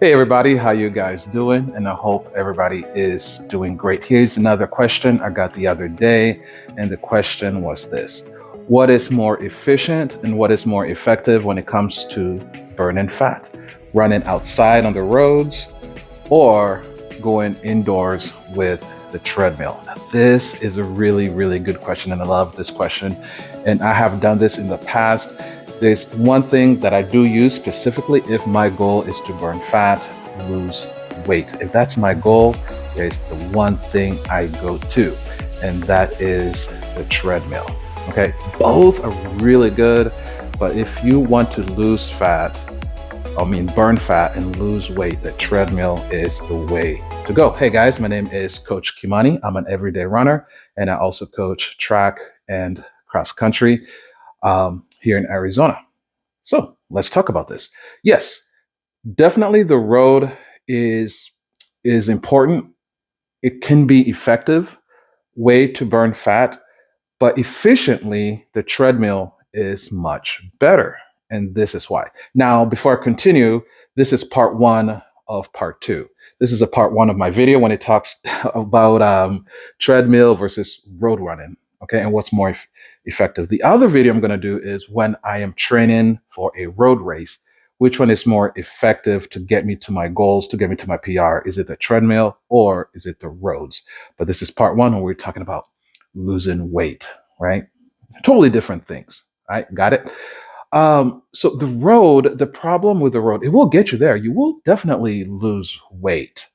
Hey everybody, how you guys doing? And I hope everybody is doing great. Here's another question I got the other day, and the question was this. What is more efficient and what is more effective when it comes to burning fat? Running outside on the roads or going indoors with the treadmill? Now, this is a really, really good question, and I love this question. And I have done this in the past. There's one thing that I do use specifically if my goal is to burn fat, lose weight. If that's my goal, there's the one thing I go to, and that is the treadmill. Okay, both are really good, but if you want to lose fat, burn fat and lose weight, the treadmill is the way to go. Hey guys, my name is Coach Kimani. I'm an everyday runner, and I also coach track and cross country here in Arizona. So let's talk about this. Yes, definitely the road is is important. It can be effective way to burn fat, but efficiently the treadmill is much better. And this is why. Now, before I continue, this is part one of part two. This is a part one of my video when it talks about treadmill versus road running. Okay, and what's more effective. The other video I'm going to do is when I am training for a road race. Which one is more effective to get me to my goals, to get me to my PR? Is it the treadmill or is it the roads? But this is part one when we're talking about losing weight, right? Totally different things. Right? Got it? So the problem with the road, it will get you there. You will definitely lose weight.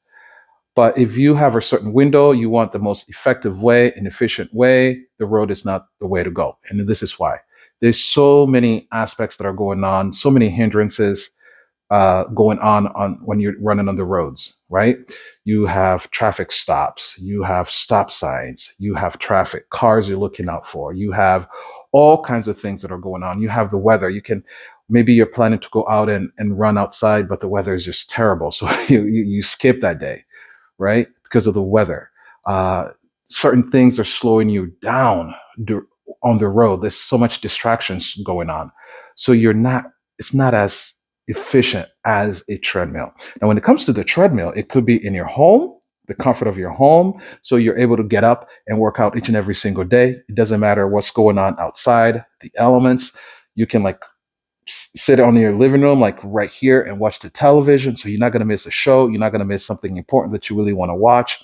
But if you have a certain window, you want the most effective way, an efficient way, the road is not the way to go. And this is why. There's so many aspects that are going on, so many hindrances going on when you're running on the roads, right? You have traffic stops, you have stop signs, you have traffic, cars you're looking out for, you have all kinds of things that are going on. You have the weather. Maybe you're planning to go out and run outside, but the weather is just terrible. So you skip that day, right? Because of the weather. Uh, Certain things are slowing you down on the road. There's so much distractions going on. So it's not as efficient as a treadmill. Now, when it comes to the treadmill, it could be in your home, the comfort of your home. So you're able to get up and work out each and every single day. It doesn't matter what's going on outside, the elements. You can sit on your living room, like right here, and watch the television. So you're not going to miss a show. You're not going to miss something important that you really want to watch.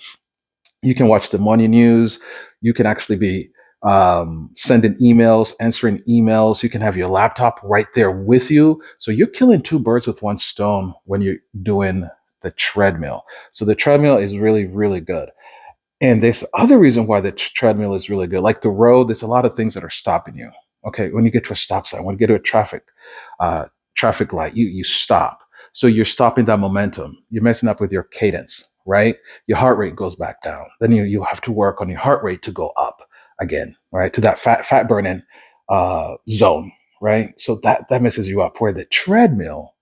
You can watch the morning news. You can actually be sending emails, answering emails. You can have your laptop right there with you. So you're killing two birds with one stone when you're doing the treadmill. So the treadmill is really, really good. And there's other reason why the treadmill is really good. Like the road, there's a lot of things that are stopping you. Okay, when you get to a stop sign, when you get to a uh, traffic light, you stop. So you're stopping that momentum. You're messing up with your cadence, right? Your heart rate goes back down. Then you have to work on your heart rate to go up again, right? To that fat burning zone, right? So that messes you up. Where the treadmill,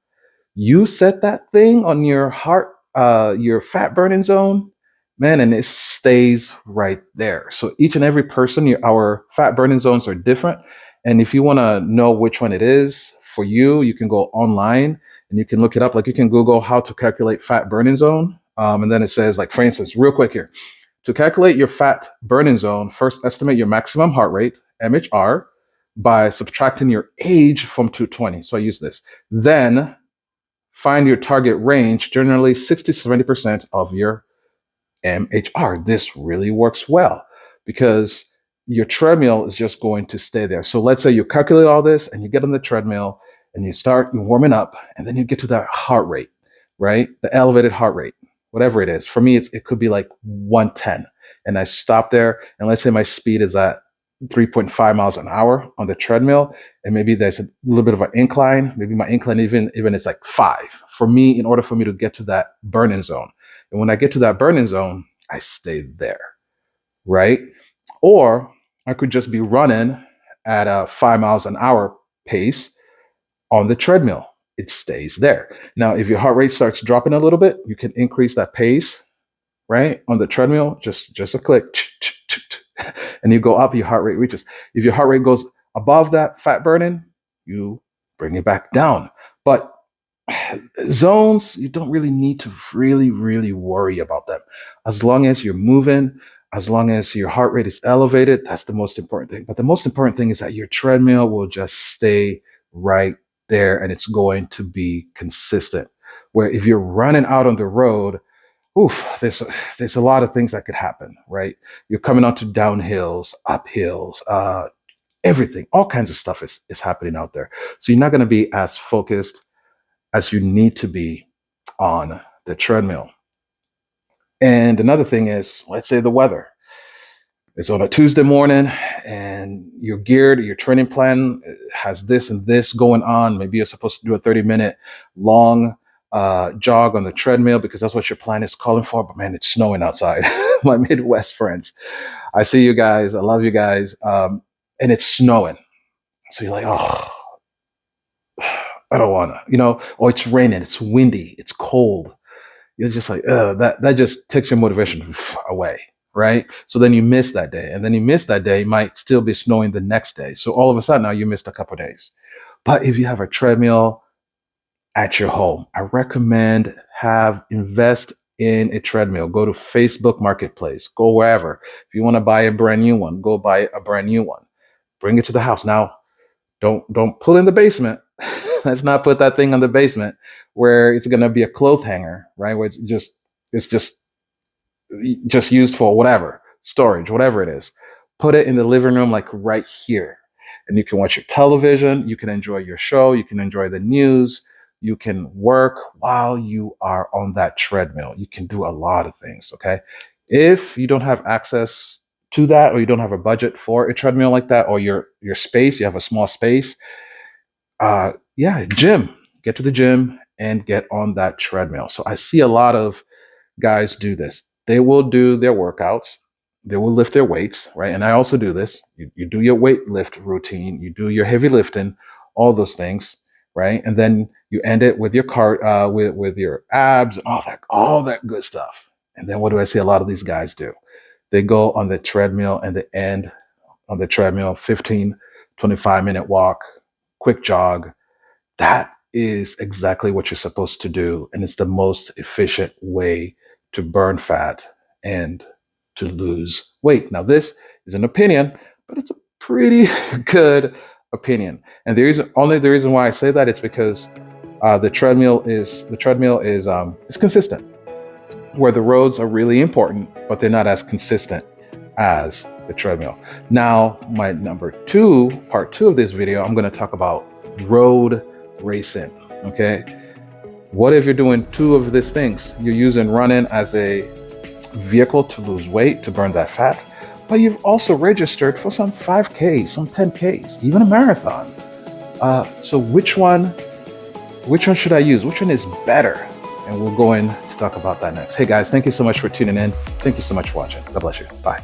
you set that thing on your fat burning zone, man, and it stays right there. So each and every person, our fat burning zones are different. And if you want to know which one it is for you, you can go online and you can look it up. Like you can Google how to calculate fat burning zone. And then it says, like, for instance, real quick here, to calculate your fat burning zone, first estimate your maximum heart rate, MHR, by subtracting your age from 220. So I use this. Then find your target range, generally 60 to 70% of your MHR. This really works well because your treadmill is just going to stay there. So let's say you calculate all this and you get on the treadmill and you're warming up, and then you get to that heart rate, right? The elevated heart rate, whatever it is. For me, it could be like 110. And I stop there, and let's say my speed is at 3.5 miles an hour on the treadmill, and maybe there's a little bit of an incline. Maybe my incline even is like 5. For me, in order for me to get to that burning zone, and when I get to that burning zone, I stay there, right? Or I could just be running at a 5 miles an hour pace on the treadmill. It stays there. Now, if your heart rate starts dropping a little bit, you can increase that pace, right? On the treadmill, just a click, and you go up, your heart rate reaches. If your heart rate goes above that fat burning, you bring it back down. But zones, you don't really need to really worry about them. As long as you're moving, as long as your heart rate is elevated, that's the most important thing. But the most important thing is that your treadmill will just stay right there and it's going to be consistent. Where if you're running out on the road, oof, there's a lot of things that could happen, right? You're coming onto downhills, uphills, everything, all kinds of stuff is happening out there. So you're not going to be as focused as you need to be on the treadmill. And another thing is, let's say the weather. It's on a Tuesday morning and you're geared, your training plan has this and this going on. Maybe you're supposed to do a 30-minute long jog on the treadmill because that's what your plan is calling for. But man, it's snowing outside. My Midwest friends, I see you guys. I love you guys. And it's snowing. So you're like, oh, I don't want to, or it's raining, it's windy, it's cold. You're just like, that just takes your motivation away, right? So then you miss that day. And then you miss that day, it might still be snowing the next day. So all of a sudden now you missed a couple of days. But if you have a treadmill at your home, I recommend invest in a treadmill. Go to Facebook Marketplace, go wherever. If you want to buy a brand new one, go buy a brand new one. Bring it to the house. Now, don't pull in the basement. Let's not put that thing on the basement where it's going to be a clothes hanger, right? Where it's just used for whatever, storage, whatever it is. Put it in the living room, like right here. And you can watch your television, you can enjoy your show, you can enjoy the news, you can work while you are on that treadmill. You can do a lot of things, okay? If you don't have access to that, or you don't have a budget for a treadmill like that, or your space, you have a small space, gym. Get to the gym and get on that treadmill. So I see a lot of guys do this. They will do their workouts, they will lift their weights, right? And I also do this. You do your weight lift routine, you do your heavy lifting, all those things, right? And then you end it with your with your abs and all that good stuff. And then what do I see a lot of these guys do? They go on the treadmill and they end on the treadmill, 15, 25-minute walk, quick jog. That is exactly what you're supposed to do. And it's the most efficient way to burn fat and to lose weight. Now, this is an opinion, but it's a pretty good opinion. And the reason why I say that it's because the treadmill is consistent. Where the roads are really important, but they're not as consistent as the treadmill. Now, my part two of this video, I'm going to talk about road racing. Okay, what if you're doing two of these things? You're using running as a vehicle to lose weight, to burn that fat, but you've also registered for some 5Ks, some 10Ks, even a marathon. So which one should I use? Which one is better? And we'll go in to talk about that next. Hey guys, thank you so much for tuning in. Thank you so much for watching. God bless you. Bye.